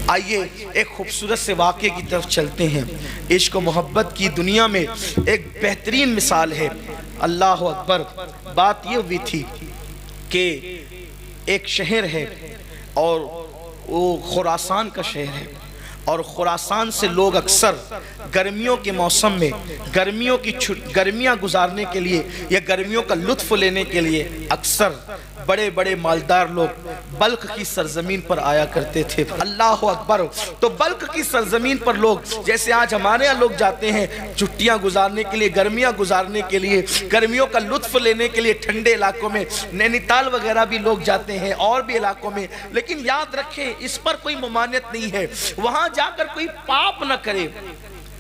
آئیے ایک خوبصورت سے واقعے کی طرف چلتے ہیں۔ عشق و محبت کی دنیا میں ایک بہترین مثال ہے۔ اللہ اکبر۔ بات یہ ہوئی تھی کہ ایک شہر ہے اور وہ خراسان کا شہر ہے، اور خراسان سے لوگ اکثر گرمیوں کے موسم میں گرمیاں گزارنے کے لیے یا گرمیوں کا لطف لینے کے لیے اکثر بڑے بڑے مالدار لوگ بلخ کی سرزمین پر آیا کرتے تھے۔ اللہ اکبر۔ تو بلخ کی سرزمین پر لوگ جیسے آج ہمارے یہاں لوگ جاتے ہیں چھٹیاں گزارنے کے لیے، گرمیاں گزارنے کے لیے، گرمیوں کا لطف لینے کے لیے ٹھنڈے علاقوں میں، نینی تال وغیرہ بھی لوگ جاتے ہیں اور بھی علاقوں میں، لیکن یاد رکھیں اس پر کوئی ممانعت نہیں ہے، وہاں جا کر کوئی پاپ نہ کرے۔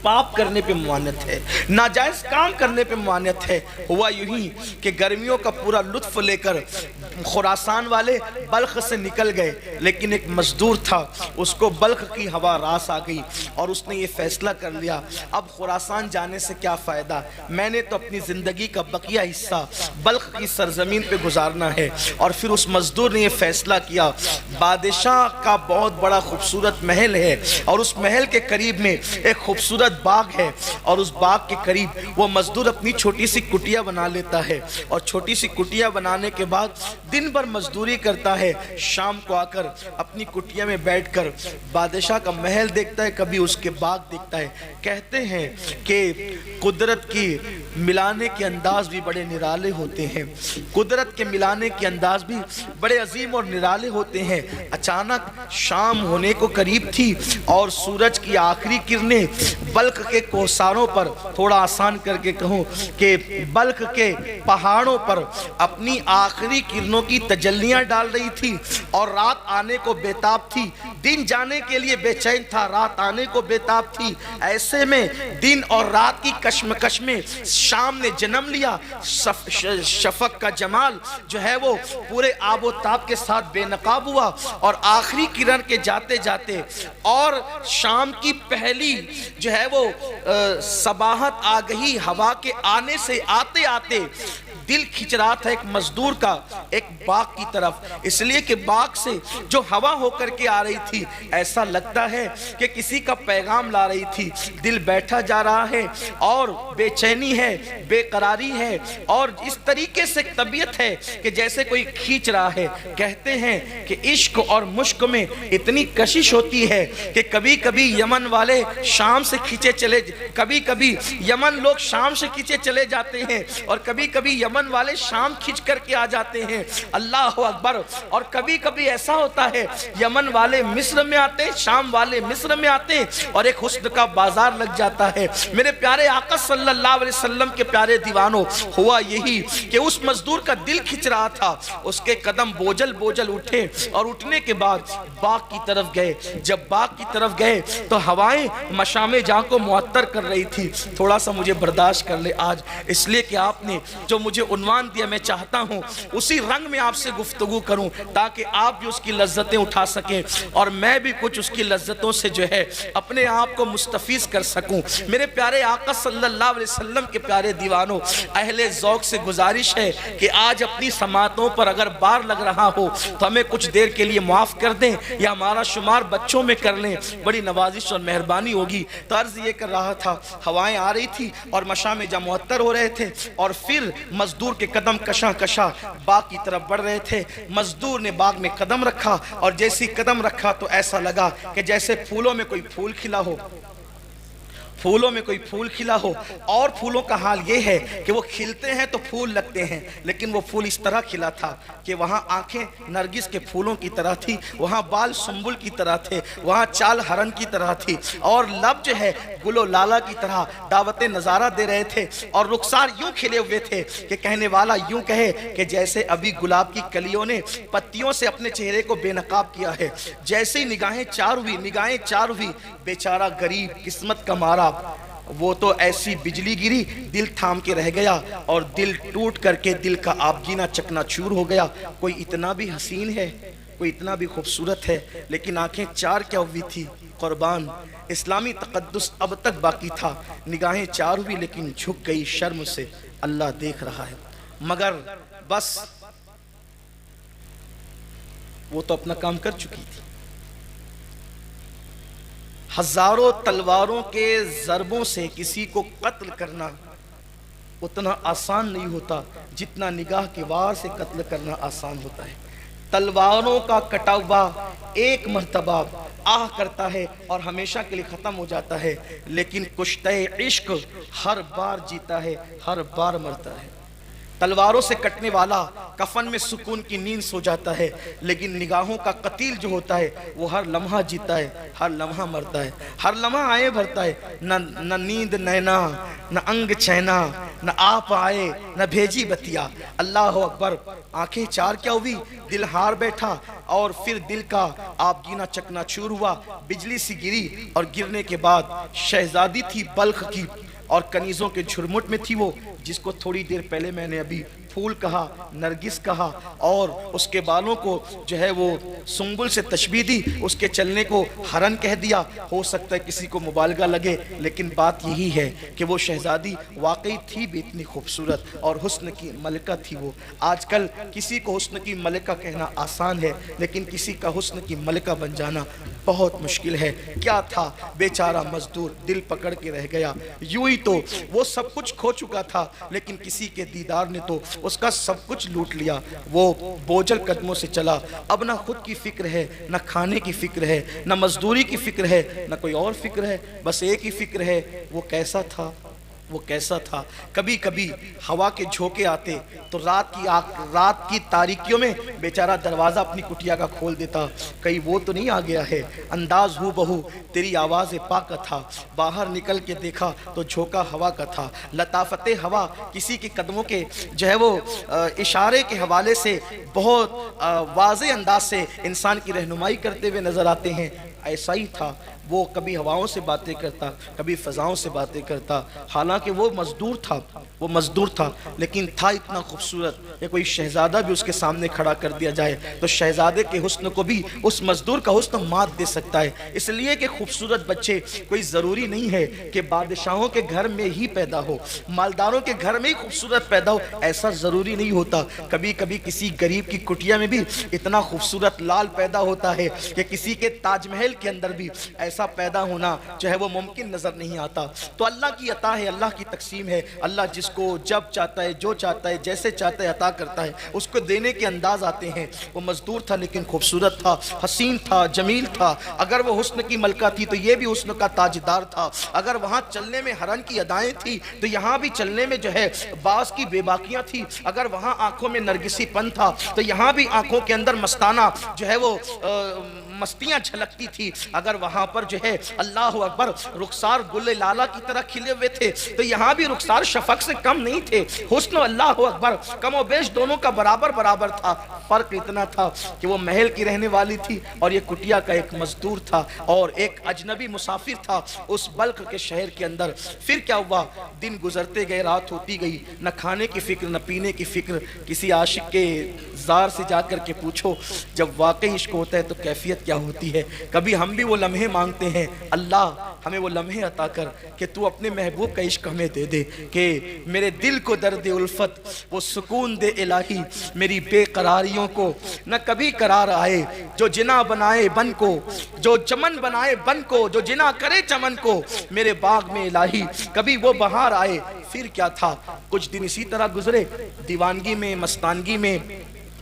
پاپ کرنے پہ ممانعت ہے، ناجائز کام کرنے پہ ممانعت ہے۔ ہوا یوں ہی کہ گرمیوں کا پورا لطف لے کر خراسان والے بلخ سے نکل گئے، لیکن ایک مزدور تھا، اس کو بلخ کی ہوا راس آ گئی اور اس نے یہ فیصلہ کر لیا اب خراسان جانے سے کیا فائدہ، میں نے تو اپنی زندگی کا بقیہ حصہ بلخ کی سرزمین پہ گزارنا ہے۔ اور پھر اس مزدور نے یہ فیصلہ کیا، بادشاہ کا بہت بڑا خوبصورت محل ہے اور اس محل کے قریب میں ایک خوبصورت باغ ہے، اور اس باغ کے قریب وہ مزدور اپنی چھوٹی سی کٹیا بنا لیتا ہے، اور چھوٹی سی کٹیا بنانے کے بعد دن بھر مزدوری کرتا ہے، شام کو آ کر اپنی کٹیا میں بیٹھ کر بادشاہ کا محل دیکھتا ہے، کبھی اس کے باغ دیکھتا ہے۔ کہتے ہیں کہ قدرت کی ملانے کے انداز بھی بڑے نرالے ہوتے ہیں، قدرت کے ملانے کے انداز بھی بڑے عظیم اور نرالے ہوتے ہیں۔ اچانک شام ہونے کو قریب تھی اور سورج کی آخری کرنیں بلخ کے کوساروں پر، تھوڑا آسان کر کے کہوں کہ بلخ کے پہاڑوں پر اپنی آخری کرنوں کی تجلیاں ڈال رہی تھی، اور رات آنے کو بیتاب تھی، دن جانے کے لیے بے چین تھا، رات آنے کو بیتاب تھی۔ ایسے میں دن اور رات کی کشمکش میں شام نے جنم لیا، شفق کا جمال جو ہے وہ پورے آب و تاب کے ساتھ بے نقاب ہوا، اور آخری کرن کے جاتے جاتے اور شام کی پہلی جو ہے وہ صباحت آ گئی، ہوا کے آنے سے آتے آتے دل کھچ رہا تھا ایک مزدور کا ایک باغ کی طرف، اس لیے کہ باغ سے جو ہوا ہو کر کے آ رہی تھی ایسا لگتا ہے کہ کسی کا پیغام لا رہی تھی۔ دل بیٹھا جا رہا ہے اور بے چینی ہے، بے قراری ہے، اور اس طریقے سے طبیعت ہے کہ جیسے کوئی کھینچ رہا ہے۔ کہتے ہیں کہ عشق اور مشق میں اتنی کشش ہوتی ہے کہ کبھی کبھی یمن والے شام سے کھینچے چلے، کبھی کبھی یمن لوگ شام سے کھینچے چلے جاتے ہیں، اور کبھی کبھی یمن والے شام کھینچ کر کے آ جاتے ہیں۔ اللہ اکبر۔ اور کبھی کبھی ایسا ہوتا ہے یمن والے مصر میں آتے، شام والے مصر میں آتے، اور ایک حسن کا بازار لگ جاتا ہے۔ میرے پیارے آقا صلی اللہ علیہ وسلم کے پیارے دیوانوں، ہوا یہی کہ اس مزدور کا دل کھچ رہا تھا، اس کے قدم بوجھل بوجھل اٹھے، اور اٹھنے کے بعد باغ کی طرف گئے۔ جب باغ کی طرف گئے تو ہوائیں مشام جاں کو معطر کر رہی تھی۔ تھوڑا سا مجھے برداشت کر لے آج، اس لیے کہ آپ نے جو مجھے عنوان دیا میں چاہتا ہوں اسی رنگ میں آپ سے گفتگو کروں، تاکہ آپ بھی اس کی لذتیں اٹھا سکیں اور میں بھی کچھ اس کی لذتوں سے جو ہے اپنے آپ کو مستفیض کر سکوں۔ میرے پیارے آقا صلی اللہ علیہ وسلم کے پیارے دیوانوں، اہل ذوق سے گزارش ہے کہ آج اپنی سماعتوں پر اگر بار لگ رہا ہو تو ہمیں کچھ دیر کے لیے معاف کر دیں، یا ہمارا شمار بچوں میں کر لیں، بڑی نوازش اور مہربانی ہوگی۔ تو عرض یہ کر رہا تھا، ہوائیں آ رہی تھی اور مشام جاں معطر ہو رہے تھے، اور پھر مزدور کے قدم کشاں کشاں باغ کی طرف بڑھ رہے تھے۔ مزدور نے باغ میں قدم رکھا، اور جیسی قدم رکھا تو ایسا لگا کہ جیسے پھولوں میں کوئی پھول کھلا ہو، پھولوں میں کوئی پھول کھلا ہو۔ اور پھولوں کا حال یہ ہے کہ وہ کھلتے ہیں تو پھول لگتے ہیں، لیکن وہ پھول اس طرح کھلا تھا کہ وہاں آنکھیں نرگس کے پھولوں کی طرح تھی، وہاں بال سنبل کی طرح تھے، وہاں چال ہرن کی طرح تھی، اور لب جو ہے گل و لالا کی طرح دعوت نظارہ دے رہے تھے، اور رخسار یوں کھلے ہوئے تھے کہ کہنے والا یوں کہے کہ جیسے ابھی گلاب کی کلیوں نے پتیوں سے اپنے چہرے کو بے نقاب کیا ہے۔ جیسے ہی نگاہیں چار ہوئی، بیچارہ غریب قسمت کا مارا، وہ تو ایسی بجلی گری، دل تھام کے رہ گیا، اور دل ٹوٹ کر کے دل کا آبگینہ چکنا چور ہو گیا۔ کوئی اتنا بھی حسین ہے، کوئی اتنا بھی خوبصورت ہے، لیکن آنکھیں چار کیا ہوئی تھی قربان، اسلامی تقدس اب تک باقی تھا۔ نگاہیں چار ہوئی لیکن جھک گئی شرم سے، اللہ دیکھ رہا ہے، مگر بس وہ تو اپنا کام کر چکی تھی۔ ہزاروں تلواروں کے ضربوں سے کسی کو قتل کرنا اتنا آسان نہیں ہوتا جتنا نگاہ کے وار سے قتل کرنا آسان ہوتا ہے۔ تلواروں کا کٹا ہوا ایک مرتبہ آہ کرتا ہے اور ہمیشہ کے لیے ختم ہو جاتا ہے، لیکن کشتہ عشق ہر بار جیتا ہے، ہر بار مرتا ہے۔ تلواروں سے کٹنے والا کفن میں سکون کی نیند سو جاتا ہے، لیکن نگاہوں کا قتیل جو ہوتا ہے وہ ہر لمحہ جیتا ہے، ہر لمحہ مرتا ہے، ہر لمحہ آئے بھرتا ہے۔ نہ نیند نینا، نہ انگ چینا، نہ آپ آئے، نہ بھیجی بتیا۔ اللہ اکبر۔ آنکھیں چار کیا ہوئی، دل ہار بیٹھا، اور پھر دل کا آپ گینا چکنا چور ہوا، بجلی سی گری، اور گرنے کے بعد شہزادی تھی بلخ کی، اور کنیزوں کے جھرمٹ میں تھی وہ، جس کو تھوڑی دیر پہلے میں نے ابھی پھول کہا، نرگس کہا، اور اس کے بالوں کو جو ہے وہ سنبل سے تشبیہ دی، اس کے چلنے کو ہرن کہہ دیا۔ ہو سکتا ہے کسی کو مبالغہ لگے، لیکن بات یہی ہے کہ وہ شہزادی واقعی تھی بھی اتنی خوبصورت اور حسن کی ملکہ تھی وہ۔ آج کل کسی کو حسن کی ملکہ کہنا آسان ہے، لیکن کسی کا حسن کی ملکہ بن جانا بہت مشکل ہے۔ کیا تھا بیچارہ مزدور، دل پکڑ کے رہ گیا۔ یوں ہی تو وہ سب کچھ کھو چکا تھا، لیکن کسی کے دیدار نے تو اس کا سب کچھ لوٹ لیا۔ وہ بوجھل قدموں سے چلا، اب نہ خود کی فکر ہے، نہ کھانے کی فکر ہے، نہ مزدوری کی فکر ہے، نہ کوئی اور فکر ہے، بس ایک ہی فکر ہے، وہ کیسا تھا، وہ کیسا تھا۔ کبھی کبھی ہوا کے جھونکے آتے تو رات کی تاریکیوں میں بیچارہ دروازہ اپنی کٹیا کا کھول دیتا، کہیں وہ تو نہیں آ گیا ہے۔ انداز ہو بہو تیری آواز پاک کا تھا، باہر نکل کے دیکھا تو جھونکا ہوا کا تھا۔ لطافت ہوا کسی کے قدموں کے جو ہے وہ اشارے کے حوالے سے بہت واضح انداز سے انسان کی رہنمائی کرتے ہوئے نظر آتے ہیں۔ ایسا ہی تھا، وہ کبھی ہواؤں سے باتیں کرتا، کبھی فضاؤں سے باتیں کرتا۔ حالانکہ وہ مزدور تھا، لیکن تھا اتنا خوبصورت کہ کوئی شہزادہ بھی اس کے سامنے کھڑا کر دیا جائے تو شہزادے کے حسن کو بھی اس مزدور کا حسن مات دے سکتا ہے۔ اس لیے کہ خوبصورت بچے کوئی ضروری نہیں ہے کہ بادشاہوں کے گھر میں ہی پیدا ہو، مالداروں کے گھر میں ہی خوبصورت پیدا ہو، ایسا ضروری نہیں ہوتا۔ کبھی کبھی کسی غریب کی کٹیا میں بھی اتنا خوبصورت لال پیدا ہوتا ہے کہ کسی کے تاج محل کے اندر بھی ایسا پیدا ہونا جو ہے وہ ممکن نظر نہیں آتا۔ تو اللہ کی عطا ہے، اللہ کی تقسیم ہے۔ اللہ جس کو جب چاہتا ہے، جو چاہتا ہے، جیسے چاہتا ہے عطا کرتا ہے، اس کو دینے کے انداز آتے ہیں۔ وہ مزدور تھا لیکن خوبصورت تھا، حسین تھا، جمیل تھا۔ اگر وہ حسن کی ملکہ تھی تو یہ بھی حسن کا تاجدار تھا۔ اگر وہاں چلنے میں ہرن کی ادائیں تھی تو یہاں بھی چلنے میں جو ہے باز کی بے باکیاں تھی۔ اگر وہاں آنکھوں میں نرگسی پن تھا تو یہاں بھی آنکھوں کے اندر مستانہ جو ہے وہ مستیاں جھلکتی تھی۔ اگر وہاں پر جو ہے اللہ اکبر رخسار گل لالا کی طرح کھلے ہوئے تھے تو یہاں بھی رخسار شفق سے کم نہیں تھے۔ حسن اللہ اکبر کم و بیش دونوں کا برابر تھا۔ فرق اتنا تھا کہ وہ محل کی رہنے والی تھی اور یہ کٹیا کا ایک مزدور تھا اور ایک اجنبی مسافر تھا اس بلخ کے شہر کے اندر۔ پھر کیا ہوا، دن گزرتے گئے، رات ہوتی گئی، نہ کھانے کی فکر نہ پینے کی فکر۔ کسی عاشق کے زار سے جا کر کے پوچھو جب واقعی عشق ہوتا ہے تو کیفیت کیا ہوتی ہے۔ کبھی ہم بھی وہ لمحے مانگتے ہیں، اللہ ہمیں وہ لمحے عطا کر کہ تو اپنے محبوب کا عشق ہمیں دے دے، کہ میرے دل کو درد الفت وہ سکون دے الہی، میری بے قراریوں کو نہ کبھی قرار آئے۔ جو جنا بنائے بن کو، جو چمن بنائے بن کو، جو جنا کرے چمن کو، میرے باغ میں الہی کبھی وہ بہار آئے۔ پھر کیا تھا، کچھ دن اسی طرح گزرے، دیوانگی میں، مستانگی میں،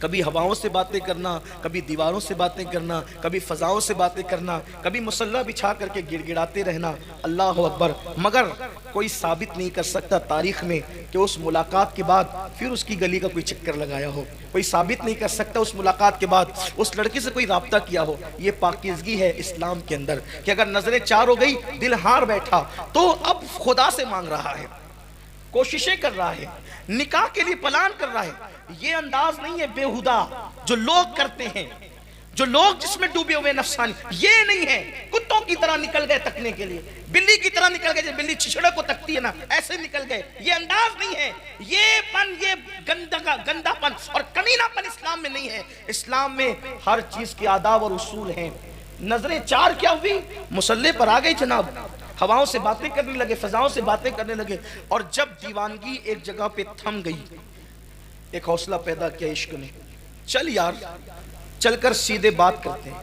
کبھی ہواؤں سے باتیں کرنا، کبھی دیواروں سے باتیں کرنا، کبھی فضاؤں سے باتیں کرنا، کبھی مصلح بچھا کر کے گڑ گڑاتے رہنا۔ اللہ اکبر۔ مگر کوئی ثابت نہیں کر سکتا تاریخ میں کہ اس ملاقات کے بعد پھر اس کی گلی کا کوئی چکر لگایا ہو۔ کوئی ثابت نہیں کر سکتا اس ملاقات کے بعد اس لڑکی سے کوئی رابطہ کیا ہو۔ یہ پاکیزگی ہے اسلام کے اندر کہ اگر نظریں چار ہو گئی، دل ہار بیٹھا، تو اب خدا سے مانگ رہا ہے، کوششیں کر رہا ہے، نکاح کے لیے پلان کر رہا ہے۔ یہ انداز نہیں ہے بیہودہ جو لوگ کرتے ہیں، جو لوگ جس میں ڈوبے ہوئے نفسانی، یہ نہیں ہے۔ کتوں کی طرح نکل گئے تکنے کے لیے، بلی کی طرح نکل گئے، جب بلی چھچڑے کو تکتی ہے نا ایسے نکل گئے۔ یہ انداز نہیں ہے، یہ پن، یہ گندہ پن اور کمینہ پن اسلام میں نہیں ہے۔ اسلام میں ہر چیز کے آداب اور اصول ہیں۔ نظریں چار کیا ہوئی، مصلے پر آ گئی جناب، ہواؤں سے باتیں کرنے لگے، فضاؤں سے باتیں کرنے لگے، اور جب دیوانگی ایک جگہ پہ تھم گئی، ایک حوصلہ پیدا کیا عشق نے، چل یار چل کر سیدھے بات کرتے ہیں،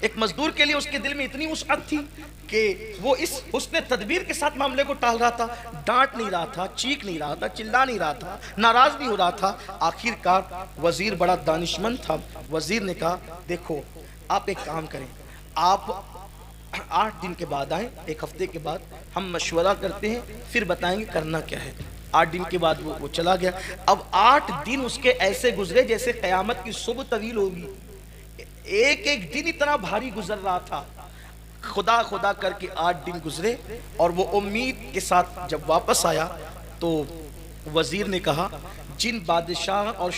ایک مزدور کے لیے اس کے دل میں اتنی وسعت تھی کہ وہ اس حسن تدبیر کے ساتھ معاملے کو ٹال رہا تھا، ڈانٹ نہیں رہا تھا، چیخ نہیں رہا تھا، چلا نہیں رہا تھا، ناراض نہیں ہو رہا تھا۔ آخر کار وزیر بڑا دانشمند تھا، وزیر نے کہا دیکھو آپ ایک کام کریں، آپ 8 دن کے بعد آئیں، 1 ہفتے کے بعد ہم مشورہ کرتے ہیں، پھر بتائیں گے کرنا کیا ہے۔ 8 دن کے بعد وہ چلا گیا۔ اب 8 دن اس کے ایسے گزرے جیسے قیامت کی صبح طویل ہوگی، ایک ایک دن اتنا بھاری گزر رہا تھا۔ خدا خدا کر کے 8 دن گزرے اور وہ امید کے ساتھ جب واپس آیا تو وزیر نے کہا جن بادشاہ اور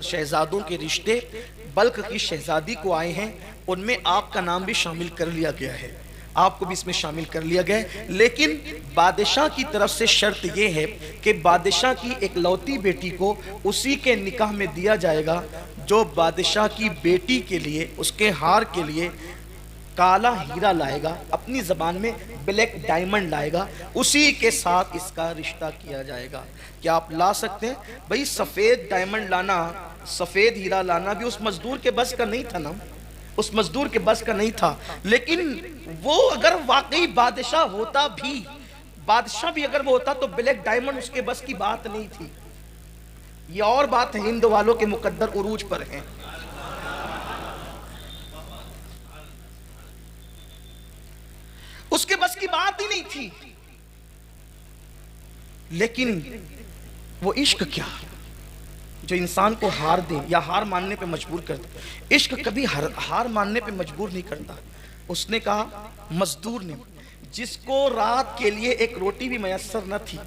شہزادوں کے رشتے بلخ کی شہزادی کو آئے ہیں ان میں آپ کا نام بھی شامل کر لیا گیا ہے، آپ کو بھی اس میں شامل کر لیا گیا ہے، لیکن بادشاہ کی طرف سے شرط یہ ہے کہ بادشاہ کی ایک لوتی بیٹی کو اسی کے نکاح میں دیا جائے گا جو بادشاہ کی بیٹی کے لیے اس کے ہار کے لیے کالا ہیرا لائے گا، اپنی زبان میں بلیک ڈائمنڈ لائے گا، اسی کے ساتھ اس کا رشتہ کیا جائے گا۔ کیا آپ لا سکتے ہیں؟ بھئی سفید ڈائمنڈ لانا، سفید ہیرا لانا بھی اس مزدور کے بس کا نہیں تھا نا، اس مزدور کے بس کا نہیں تھا، لیکن وہ اگر واقعی بادشاہ ہوتا بھی، بادشاہ بھی اگر وہ ہوتا تو بلیک ڈائمنڈ اس کے بس کی بات نہیں تھی۔ یہ اور بات ہے، ہند والوں کے مقدر عروج پر ہیں۔ اس کے بس کی بات ہی نہیں تھی، لیکن وہ عشق کیا جو انسان کو ہار دے یا ہار ماننے پہ مجبور کر دے۔ عشق کبھی ہار ماننے پہ مجبور نہیں کرتا۔ اس نے کہا مزدور نے، جس کو رات کے لیے ایک روٹی بھی میسر نہ تھی،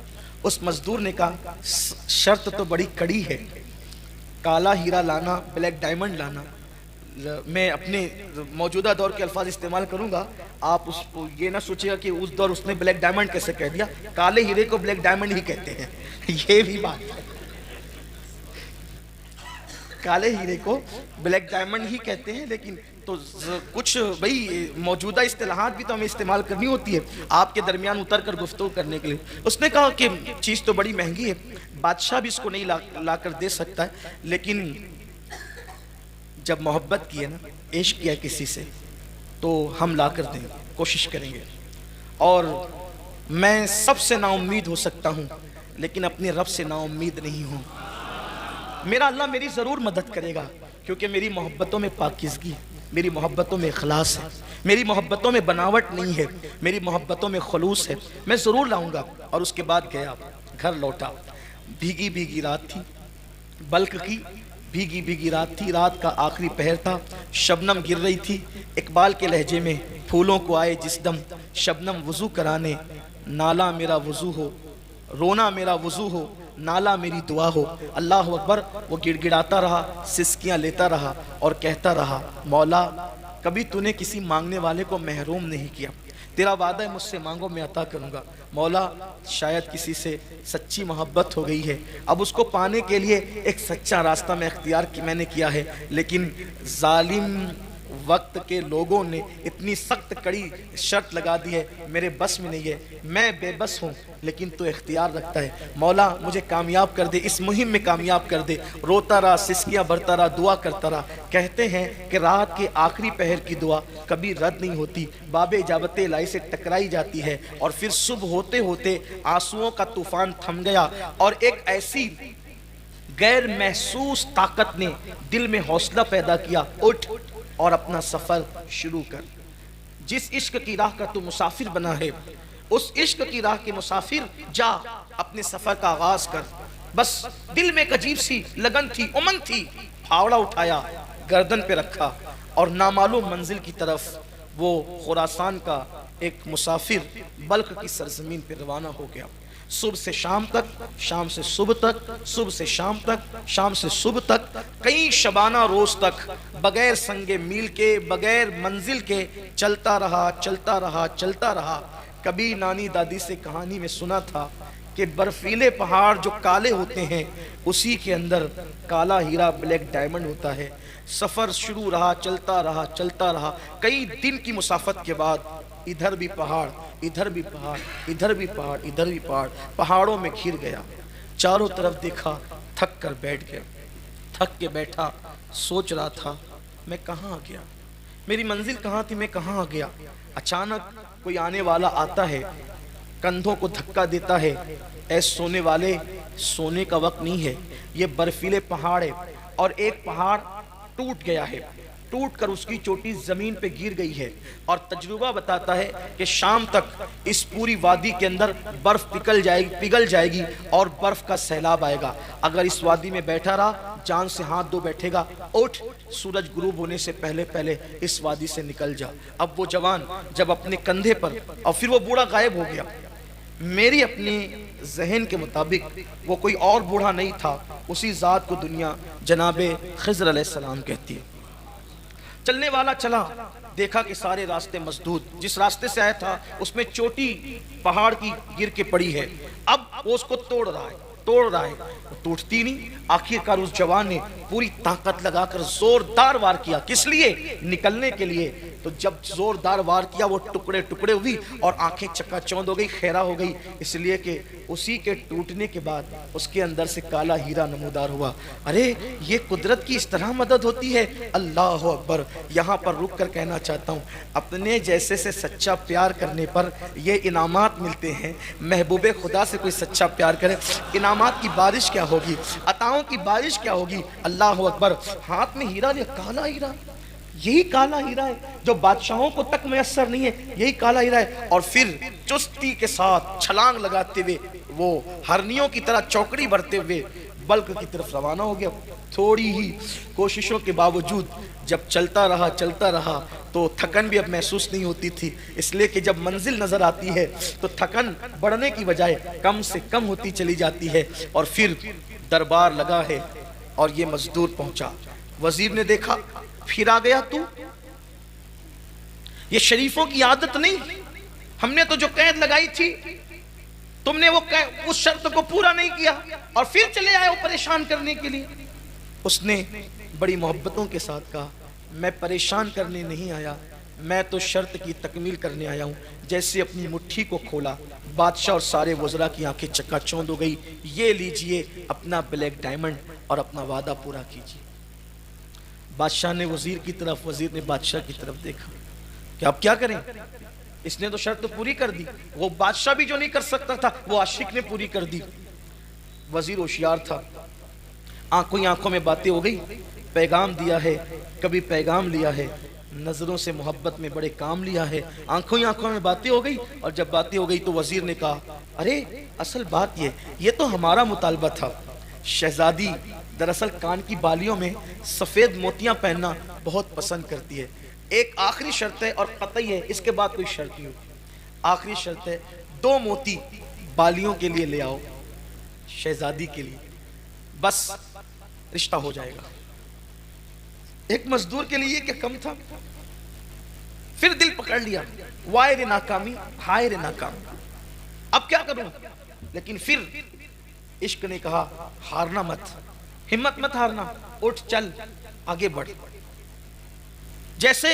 اس مزدور نے کہا شرط تو بڑی کڑی ہے، کالا ہیرا لانا، بلیک ڈائمنڈ لانا۔ میں اپنے موجودہ دور کے الفاظ استعمال کروں گا، آپ اس کو یہ نہ سوچے گا کہ اس دور اس نے بلیک ڈائمنڈ کیسے کہہ دیا، کالے ہیرے کو بلیک ڈائمنڈ ہی کہتے ہیں، یہ بھی بات ہے، کالے ہیرے کو بلیک ڈائمنڈ ہی کہتے ہیں، لیکن تو کچھ بھئی موجودہ اصطلاحات بھی تو ہمیں استعمال کرنی ہوتی ہے آپ کے درمیان اتر کر گفتگو کرنے کے لیے۔ اس نے کہا کہ چیز تو بڑی مہنگی ہے، بادشاہ بھی اس کو نہیں لا کر دے سکتا ہے، لیکن جب محبت کی ہے نا، عشق کیا کسی سے، تو ہم لا کر دیں، کوشش کریں گے۔ اور میں سب سے نا امید ہو سکتا ہوں لیکن اپنے رب سے نا امید نہیں ہوں۔ میرا اللہ میری ضرور مدد کرے گا، کیونکہ میری محبتوں میں پاکیزگی ہے، میری محبتوں میں اخلاص ہے، میری محبتوں میں بناوٹ نہیں ہے، میری محبتوں میں خلوص ہے، میں ضرور لاؤں گا۔ اور اس کے بعد گیا، گھر لوٹا، بھیگی بھیگی رات تھی، بلخ کی بھیگی بھیگی رات تھی، رات کا آخری پہر تھا، شبنم گر رہی تھی۔ اقبال کے لہجے میں پھولوں کو آئے جس دم شبنم وضو کرانے، نالا میرا وضو ہو، رونا میرا وضو ہو، نالا میری دعا ہو۔ اللہ اکبر۔ وہ گڑ گڑاتا رہا، سسکیاں لیتا رہا اور کہتا رہا مولا کبھی تو نے کسی مانگنے والے کو محروم نہیں کیا، تیرا وعدہ ہے مجھ سے مانگو میں عطا کروں گا۔ مولا شاید کسی سے سچی محبت ہو گئی ہے، اب اس کو پانے کے لیے ایک سچا راستہ میں نے کیا ہے، لیکن ظالم وقت کے لوگوں نے اتنی سخت کڑی شرط لگا دی ہے، میرے بس میں نہیں ہے، میں بے بس ہوں، لیکن تو اختیار رکھتا ہے۔ مولا مجھے کامیاب کر دے، اس مہم میں کامیاب کر دے۔ روتا رہا، سسکیاں بھرتا رہا، دعا کرتا رہا۔ کہتے ہیں کہ رات کے آخری پہر کی دعا کبھی رد نہیں ہوتی، باب اجابت الہی سے ٹکرائی جاتی ہے، اور پھر صبح ہوتے ہوتے آنسوؤں کا طوفان تھم گیا، اور ایک ایسی غیر محسوس طاقت نے دل میں حوصلہ پیدا کیا، اٹھ اور اپنا سفر شروع کر۔ جس عشق کی راہ کا تو مسافر بنا ہے، اس عشق کی راہ کے مسافر جا، اپنے سفر کا آغاز کر۔ بس دل میں ایک عجیب سی لگن تھی، امنگ تھی، پھاوڑا اٹھایا، گردن پہ رکھا، اور نامعلوم منزل کی طرف وہ خراسان کا ایک مسافر بلخ کی سرزمین پہ روانہ ہو گیا۔ صبح سے شام تک، شام سے صبح تک، صبح سے شام تک، شام سے صبح تک، کئی شبانہ روز تک بغیر سنگ میل کے، بغیر منزل کے چلتا رہا، چلتا رہا، چلتا رہا۔ کبھی نانی دادی سے کہانی میں سنا تھا کہ برفیلے پہاڑ جو کالے ہوتے ہیں اسی کے اندر کالا ہیرا بلیک ڈائمنڈ ہوتا ہے۔ سفر شروع رہا، چلتا رہا، چلتا رہا، کئی دن کی مسافت کے بعد ادھر بھی پہاڑ، ادھر بھی پہاڑ، ادھر بھی پہاڑ، ادھر بھی پہاڑ، پہاڑوں میں گھر گیا۔ چاروں طرف دیکھا، تھک کر بیٹھ گیا، تھک کے بیٹھا، سوچ رہا تھا میں کہاں آ گیا، میری منزل کہاں تھی، میں کہاں آ گیا؟ اچانک کوئی آنے والا آتا ہے، کندھوں کو دھکا دیتا ہے، اے سونے والے، سونے کا وقت نہیں ہے، یہ برفیلے پہاڑ ہے، اور ایک پہاڑ ٹوٹ گیا ہے، ٹوٹ کر اس کی چوٹی زمین پہ گر گئی ہے، اور تجربہ بتاتا ہے کہ شام تک اس پوری وادی کے اندر برف پگھل جائے گی اور برف کا سیلاب آئے گا۔ اگر اس وادی میں بیٹھا رہا، جان سے ہاتھ دھو بیٹھے گا، اٹھ، سورج غروب ہونے سے پہلے پہلے اس وادی سے نکل جا۔ اب وہ جوان جب اپنے کندھے پر، اور پھر وہ بوڑھا غائب ہو گیا، میری اپنی ذہن کے مطابق وہ کوئی اور بوڑھا نہیں تھا، اسی ذات کو دنیا جناب خضر علیہ السلام کہتی ہے۔ چلنے والا چلا، دیکھا کہ سارے راستے مسدود، جس راستے سے آیا تھا اس میں چوٹی پہاڑ کی گر کے پڑی ہے، اب وہ اس کو توڑ رہا ہے، ٹوٹتی نہیں۔ آخر کار اس جوان نے پوری طاقت لگا کر زوردار وار کیا، کس لیے؟ نکلنے کے لیے۔ تو جب زوردار وار کیا، وہ ٹکڑے ٹکڑے ہوئی اور آنکھیں چکا چوند ہو گئی، خیرہ ہو گئی، اس لیے کہ اسی کے ٹوٹنے کے بعد اس کے اندر سے کالا ہیرا نمودار ہوا۔ ارے یہ قدرت کی اس طرح مدد ہوتی ہے، اللہ اکبر۔ یہاں پر رک کر کہنا چاہتا ہوں، اپنے جیسے سے سچا پیار کرنے پر یہ انعامات ملتے ہیں۔ محبوب خدا سے کوئی سچا پیار کرے، انعامات کی بارش کیا ہوگی، عطاؤں کی بارش کیا ہوگی، اللہ اکبر۔ ہاتھ میں ہیرا لیا، کالا ہیرا، یہی کالا ہیرا ہے جو بادشاہوں کو تک میسر نہیں ہے، یہی کالا ہیرا ہے۔ اور پھر چستی کے ساتھ چھلانگ لگاتے ہوئے وہ ہرنیوں کی طرح چوکڑی بھرتے ہوئے بلک کی طرف روانہ ہو گیا۔ تھوڑی ہی کوششوں کے باوجود جب چلتا رہا تو تھکن بھی اب محسوس نہیں ہوتی تھی، اس لیے کہ جب منزل نظر آتی ہے تو تھکن بڑھنے کی بجائے کم سے کم ہوتی چلی جاتی ہے۔ اور پھر دربار لگا ہے اور یہ مزدور پہنچا۔ وزیر نے دیکھا، پھر آ گیا تو؟ یہ شریفوں کی عادت نہیں، ہم نے تو جو قید لگائی تھی، تم نے اس شرط کو پورا نہیں کیا اور پھر چلے آئے ہو پریشان کرنے کے لیے۔ اس نے بڑی محبتوں کے ساتھ کہا، میں پریشان کرنے نہیں آیا، میں تو شرط کی تکمیل کرنے آیا ہوں۔ جیسے اپنی مٹھی کو کھولا، بادشاہ اور سارے وزراء کی آنکھیں چکا چوند ہو گئی۔ یہ لیجئے اپنا بلیک ڈائمنڈ اور اپنا وعدہ پورا کیجئے۔ بادشاہ نے وزیر کی طرف، وزیر نے بادشاہ کی طرف دیکھا کہ اب کیا کریں، اس نے تو شرط پوری کر دی، وہ بادشاہ بھی جو نہیں کر سکتا تھا وہ عاشق نے پوری کر دی۔ وزیر ہوشیار تھا، آنکھوں میں باتیں ہو گئی، پیغام دیا ہے، کبھی پیغام لیا ہے، نظروں سے محبت میں بڑے کام لیا ہے، آنکھوں میں باتیں ہو گئی۔ اور جب باتیں ہو گئی تو وزیر نے کہا، ارے اصل بات یہ تو ہمارا مطالبہ تھا۔ شہزادی دراصل کان کی بالیوں میں سفید موتیاں پہننا بہت پسند کرتی ہے۔ ایک آخری شرط ہے اور قطعی ہے، اس کے بعد کوئی شرط نہیں ہوتی۔ آخری شرط ہے، 2 موتی بالیوں کے لیے لے آؤ، شہزادی کے لیے، بس رشتہ ہو جائے گا۔ ایک مزدور کے لیے کیا کم تھا؟ پھر دل پکڑ لیا، وائے رے ناکامی، ہائے رے ناکامی، اب کیا کروں؟ لیکن پھر عشق نے کہا، ہارنا مت، ہمت مت ہارنا، اٹھ چل آگے بڑھ۔ جیسے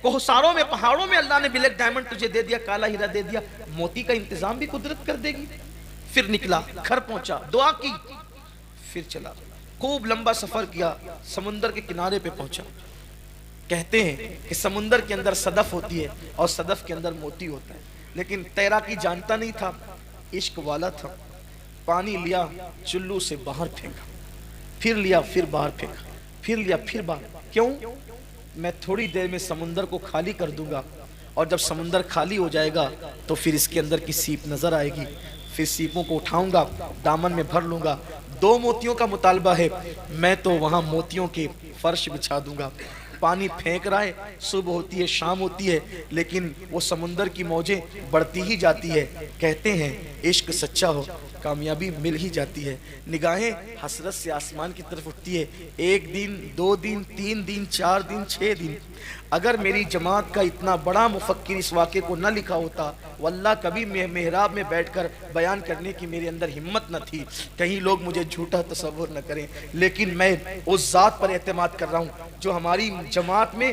کوہساروں میں، پہاڑوں میں اللہ نے بلیک ڈائمنڈ تجھے دے دیا، کالا ہیرا دے دیا، موتی کا انتظام بھی قدرت کر دے گی۔ پھر نکلا، گھر پہنچا، دعا کی، پھر چلا، خوب لمبا سفر کیا، سمندر کے کنارے پہ پہنچا۔ کہتے ہیں کہ سمندر کے اندر صدف ہوتی ہے اور صدف کے اندر موتی ہوتا ہے، لیکن تیراکی جانتا نہیں تھا، عشق والا تھا۔ پانی لیا، چلو سے باہر پھینکا، پھر لیا، پھر باہر پھینکا، پھر لیا، پھر باہر۔ کیوں؟ میں تھوڑی دیر میں سمندر کو خالی کر دوں گا، اور جب سمندر خالی ہو جائے گا تو پھر اس کے اندر کی سیپ نظر آئے گی، پھر سیپوں کو اٹھاؤں گا، دامن میں بھر لوں گا۔ 2 موتیوں کا مطالبہ ہے، میں تو وہاں موتیوں کے فرش بچھا دوں گا۔ پانی پھینک رہا ہے، صبح ہوتی ہے، شام ہوتی ہے، لیکن وہ سمندر کی موجیں بڑھتی ہی جاتی ہے۔ کہتے ہیں عشق سچا ہو، کامیابی مل ہی جاتی ہے۔ نگاہیں حسرت سے آسمان کی طرف اٹھتی ہے، 1 دن، 2 دن، 3 دن، 4 دن، 6 دن۔ اگر میری جماعت کا اتنا بڑا مفکر اس واقعے کو نہ لکھا ہوتا، واللہ کبھی محراب میں بیٹھ کر بیان کرنے کی میرے اندر ہمت نہ تھی، کہیں لوگ مجھے جھوٹا تصور نہ کریں۔ لیکن میں اس ذات پر اعتماد کر رہا ہوں جو ہماری جماعت میں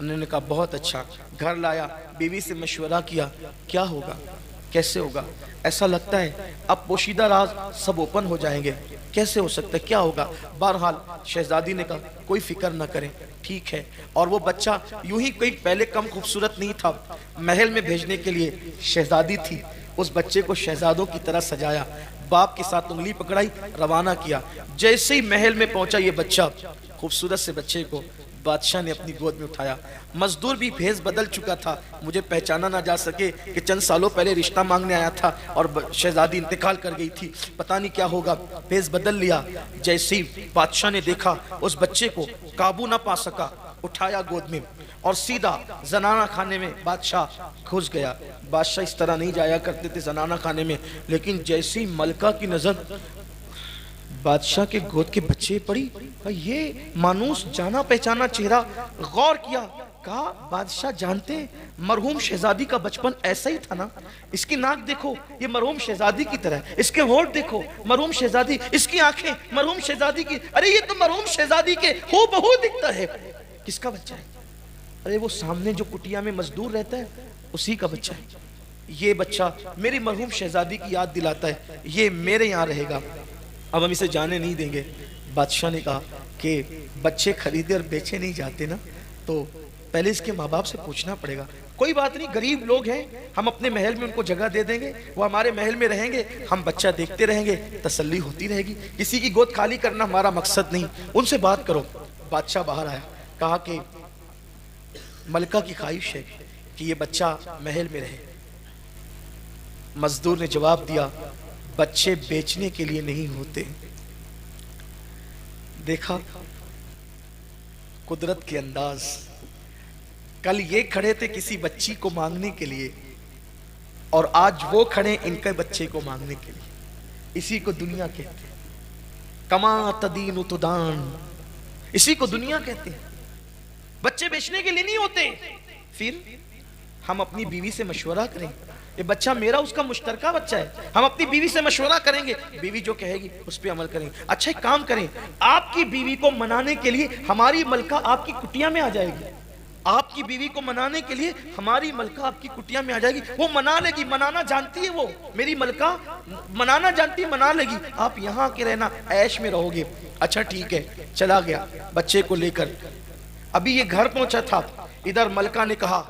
انہوں نے کہا بہت اچھا. گھر لایا, بیوی سے مشورہ کیا, کیا ہوگا, کیسے ہوگا؟ ایسا لگتا ہے اب پوشیدہ راز سب اوپن ہو جائیں گے, کیسے ہو سکتا ہے, کیا ہوگا؟ بہرحال شہزادی نے کہا کوئی فکر نہ کریں, ٹھیک ہے. اور وہ بچہ یوں ہی کوئی پہلے کم خوبصورت نہیں تھا, محل میں بھیجنے کے لیے شہزادی تھی. اس بچے کو شہزادوں کی طرح سجایا, باپ کے ساتھ انگلی پکڑائی, روانہ کیا. جیسے ہی محل میں پہنچا یہ بچہ, خوبصورت سے بچے کو بادشاہ نے اپنی گود میں اٹھایا. مزدور بھی بھیس بدل چکا تھا, مجھے پہچانا نہ جا سکے کہ چند سالوں پہلے رشتہ مانگنے آیا تھا اور شہزادی انتقال کر گئی تھی, پتہ نہیں کیا ہوگا. بھیس بدل لیا. جیسے ہی بادشاہ نے دیکھا اس بچے کو, قابو نہ پا سکا, اٹھایا گود میں اور سیدھا زنانہ خانے میں بادشاہ گھس گیا. بادشاہ اس طرح نہیں جایا کرتے تھے زنانہ خانے میں, لیکن جیسی ملکہ کی نظر بادشاہ کے گود کے بچے پڑی, یہ مانوس جانا پہچانا چہرہ, غور کیا, کہا بادشاہ جانتے ہیں مرحوم شہزادی کا بچپن ایسا ہی تھا نا, اس کی ناک دیکھو یہ مرحوم شہزادی کی طرح ہے, اس کے ہونٹ دیکھو مرحوم شہزادی, اس کی آنکھیں مرحوم شہزادی کی, ارے یہ تو مرحوم شہزادی کے ہو بہو دکھتا ہے. کس کا بچہ ہے؟ ارے وہ سامنے جو کٹیا میں مزدور رہتا ہے اسی کا بچہ ہے. یہ بچہ میری مرحوم شہزادی کی یاد دلاتا ہے, یہ میرے یہاں رہے گا, اب ہم اسے جانے نہیں دیں گے. بادشاہ نے کہا کہ بچے خریدے اور بیچے نہیں جاتے نا, تو پہلے اس کے ماں باپ سے پوچھنا پڑے گا. کوئی بات نہیں, غریب لوگ ہیں, ہم اپنے محل میں ان کو جگہ دے دیں گے, وہ ہمارے محل میں رہیں گے, ہم بچہ دیکھتے رہیں گے, تسلی ہوتی رہے گی. کسی کی گود خالی کرنا ہمارا مقصد نہیں, ان سے بات کرو. بادشاہ باہر آیا, کہا کہ ملکہ کی خواہش ہے کہ یہ بچہ محل میں رہے. مزدور نے جواب دیا بچے بیچنے کے لیے نہیں ہوتے. دیکھا قدرت کے انداز, کل یہ کھڑے تھے کسی بچی کو مانگنے کے لیے اور آج وہ کھڑے ان کے بچے کو مانگنے کے لیے. اسی کو دنیا کہتے ہیں, کما تدین تدان, اسی کو دنیا کہتے ہیں. بچے بیچنے کے لیے نہیں ہوتے. پھر ہم اپنی بیوی سے مشورہ کریں, یہ بچہ میرا اس کا مشترکہ بچہ ہے, ہم اپنی بیوی سے مشورہ کریں گے, بیوی جو کہے گی اس پہ عمل کریں گے. اچھا ایک کام کریں, آپ کی بیوی کو منانے کے لیے ہماری ملکہ آپ کی کٹیا میں آ جائے گی. آپ کی بیوی کو منانے کے لیے ہماری ملکہ آپ کی کٹیا میں آ جائے گی, وہ منا لے گی, منانا جانتی ہے وہ, میری ملکہ منانا جانتی ہے, منا لے گی. آپ یہاں کے رہنا, عیش میں رہو گے. اچھا ٹھیک ہے, چلا گیا بچے کو لے کر. ابھی یہ گھر پہنچا تھا, ادھر ملکہ نے کہا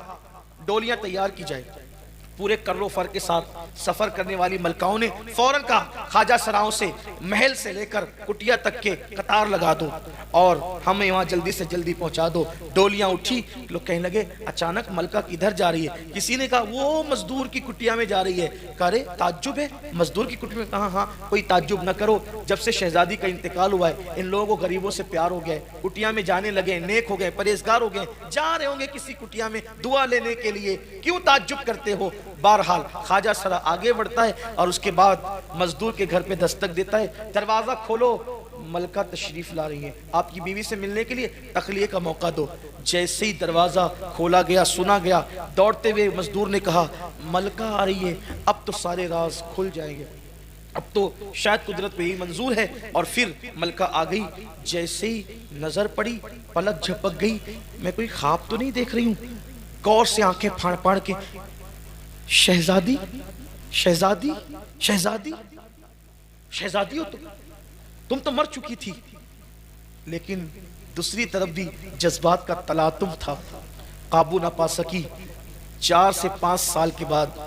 ڈولیاں تیار کی جائے. پورے کر و فر کے ساتھ سفر کرنے والی ملکاؤں نے فوراً کہا خواجہ سراؤں سے محل سے لے کر کٹیا تک کے قطار لگا دو اور ہمیں وہاں جلدی سے جلدی پہنچا دو. ڈولیاں اٹھی, لوگ کہنے لگے اچانک ملکہ کدھر جا رہی ہے؟ کسی نے کہا وہ مزدور کی کٹیا میں جا رہی ہے. کہا رے تعجب ہے, مزدور کی کٹیا میں؟ کہا ہاں, کوئی تعجب نہ کرو, جب سے شہزادی کا انتقال ہوا ہے ان لوگوں کو غریبوں سے پیار ہو گیا, کٹیا میں جانے لگے, نیک ہو گئے, پرہیزگار ہو گئے, جا رہے ہوں گے کسی کٹیا میں دعا لینے کے لیے, کیوں تعجب کرتے ہو؟ بہرحال خواجہ سرا آگے بڑھتا ہے اور اس کے بعد مزدور کے گھر پہ دستک دیتا ہے. دروازہ کھولو, ملکہ تشریف لا رہی ہیں, آپ کی بیوی سے ملنے کے لیے تخلیہ کا موقع دو. جیسے ہی دروازہ کھولا گیا, سنا گیا, دوڑتے ہوئے مزدور نے کہا ملکہ آ رہی ہے, اب تو سارے راز کھل جائیں گے, اب تو شاید قدرت پہ ہی منظور ہے. اور پھر ملکہ آ گئی. جیسے ہی نظر پڑی, پلک جھپک گئی, میں کوئی خواب تو نہیں دیکھ رہی ہوں. غور سے آنکھیں پھاڑ پھاڑ کے, شہزادی شہزادی شہزادی شہزادی ہو تم تو مر چکی تھی. لیکن دوسری طرف بھی جذبات کا تلاطم تھا, قابو نہ پا سکی. 4 سے 5 سال کے بعد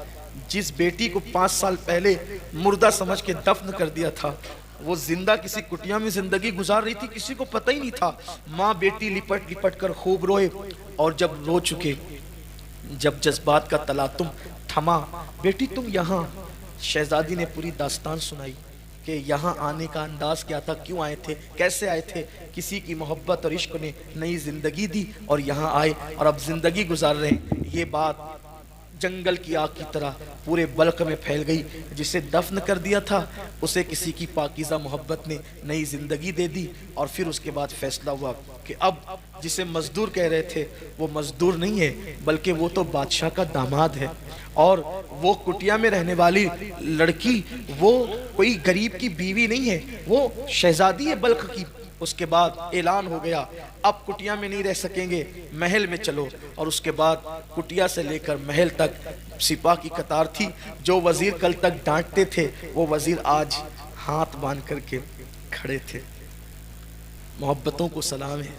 جس بیٹی کو 5 سال پہلے مردہ سمجھ کے دفن کر دیا تھا, وہ زندہ کسی کٹیا میں زندگی گزار رہی تھی, کسی کو پتہ ہی نہیں تھا. ماں بیٹی لپٹ لپٹ کر خوب روئے, اور جب رو چکے, جب جذبات کا تلاطم تھما, بیٹی تم یہاں. شہزادی نے پوری داستان سنائی کہ یہاں آنے کا انداز کیا تھا, کیوں آئے تھے, کیسے آئے تھے. کسی کی محبت اور عشق نے نئی زندگی دی اور یہاں آئے اور اب زندگی گزار رہے ہیں. یہ بات جنگل کی آگ کی طرح پورے بلق میں پھیل گئی. جسے دفن کر دیا تھا اسے کسی کی پاکیزہ محبت نے نئی زندگی دے دی. اور پھر اس کے بعد فیصلہ ہوا کہ اب جسے مزدور کہہ رہے تھے وہ مزدور نہیں ہے, بلکہ وہ تو بادشاہ کا داماد ہے. اور وہ کٹیا میں رہنے والی لڑکی وہ کوئی غریب کی بیوی نہیں ہے, وہ شہزادی ہے بلخ کی. اس کے بعد اعلان ہو گیا اب کٹیا میں نہیں رہ سکیں گے، محل میں چلو، اور اس کے بعد کٹیا سے لے کر محل تک سپاہ کی قطار تھی۔ جو وزیر کل تک ڈانٹتے تھے وہ وزیر آج ہاتھ باندھ کر کے کھڑے تھے۔ محبتوں کو سلام ہے،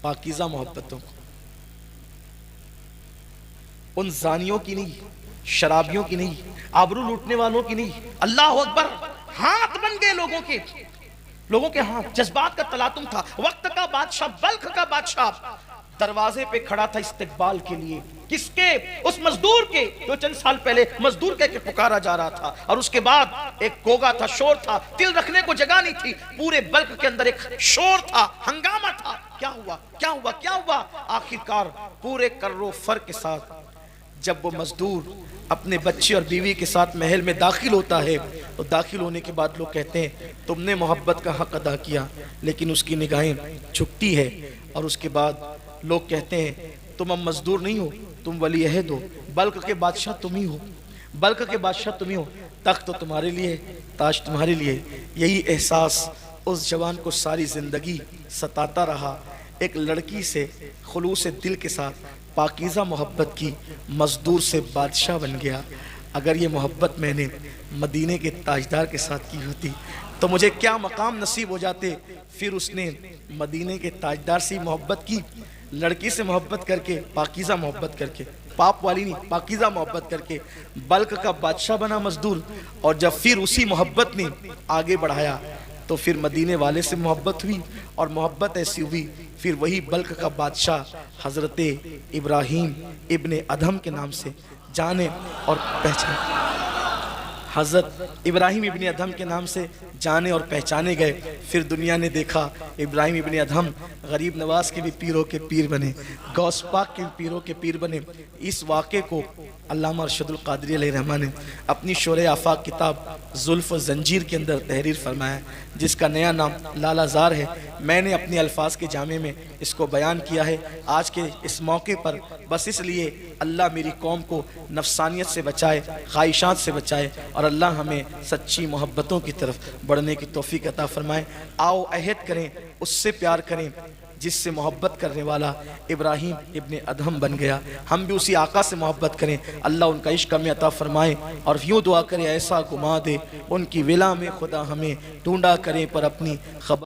پاکیزہ محبتوں کو، ان زانیوں کی نہیں، شرابیوں کی نہیں، آبرو لوٹنے والوں کی نہیں۔ اللہ اکبر، ہاتھ بن گئے لوگوں کے ہاتھ، جذبات کا تلاطم تھا۔ وقت کا بادشاہ، بلخ کا بادشاہ دروازے پہ کھڑا تھا استقبال کے لیے، کس کے؟ اس مزدور کے جو چند سال پہلے مزدور کہہ کے پکارا جا رہا تھا، اور اس کے بعد ایک گوگا تھا، شور تھا، دل رکھنے کو جگہ نہیں تھی، پورے بلخ کے اندر ایک شور تھا، ہنگامہ تھا۔ کیا ہوا کیا ہوا کیا ہوا؟ آخرکار پورے کر و فر کے ساتھ جب وہ مزدور اپنے بچے اور بیوی کے ساتھ محل میں داخل ہوتا ہے تو داخل ہونے کے بعد لوگ کہتے ہیں تم نے محبت کا حق ادا کیا، لیکن اس کی نگاہیں جھکتی ہے، اور اس کے بعد لوگ کہتے ہیں تم اب مزدور نہیں ہو، تم ولی عہد ہو، بلخ کے بادشاہ تم ہی ہو، بلخ کے بادشاہ تم ہی ہو، تخت تو تمہارے لیے، تاج تمہارے لیے۔ یہی احساس اس جوان کو ساری زندگی ستاتا رہا۔ ایک لڑکی سے خلوص دل کے ساتھ پاکیزہ محبت کی، مزدور سے بادشاہ بن گیا۔ اگر یہ محبت میں نے مدینے کے تاجدار کے ساتھ کی ہوتی تو مجھے کیا مقام نصیب ہو جاتے۔ پھر اس نے مدینے کے تاجدار سے محبت کی، لڑکی سے محبت کر کے، پاکیزہ محبت کر کے، پاپ والی نہیں، پاکیزہ محبت کر کے بلخ کا بادشاہ بنا مزدور۔ اور جب پھر اسی محبت نے آگے بڑھایا تو پھر مدینے والے سے محبت ہوئی، اور محبت ایسی ہوئی پھر وہی بلخ کا بادشاہ حضرت ابراہیم ابن ادھم کے نام سے جانے اور پہچانے، حضرت ابراہیم ابن ادھم کے نام سے جانے اور پہچانے گئے۔ پھر دنیا نے دیکھا ابراہیم ابن ادھم غریب نواز کے بھی پیروں کے پیر بنے، غوث پاک کے پیروں کے پیر بنے۔ اس واقعے کو علامہ ارشد القادری علیہ رحمہ نے اپنی شورِ آفاق کتاب زلف و زنجیر کے اندر تحریر فرمایا، جس کا نیا نام لالہ زار ہے۔ میں نے اپنے الفاظ کے جامع میں اس کو بیان کیا ہے آج کے اس موقع پر، بس اس لیے اللہ میری قوم کو نفسانیت سے بچائے، خواہشات سے بچائے، اور اللہ ہمیں سچی محبتوں کی طرف بڑھنے کی توفیق عطا فرمائے۔ آؤ عہد کریں، اس سے پیار کریں جس سے محبت کرنے والا ابراہیم ابن ادھم بن گیا۔ ہم بھی اسی آقا سے محبت کریں، اللہ ان کا عشق ہمیں عطا فرمائے، اور یوں دعا کریں ایسا گما دے ان کی ولا میں خدا ہمیں ڈھونڈا کریں پر اپنی خبر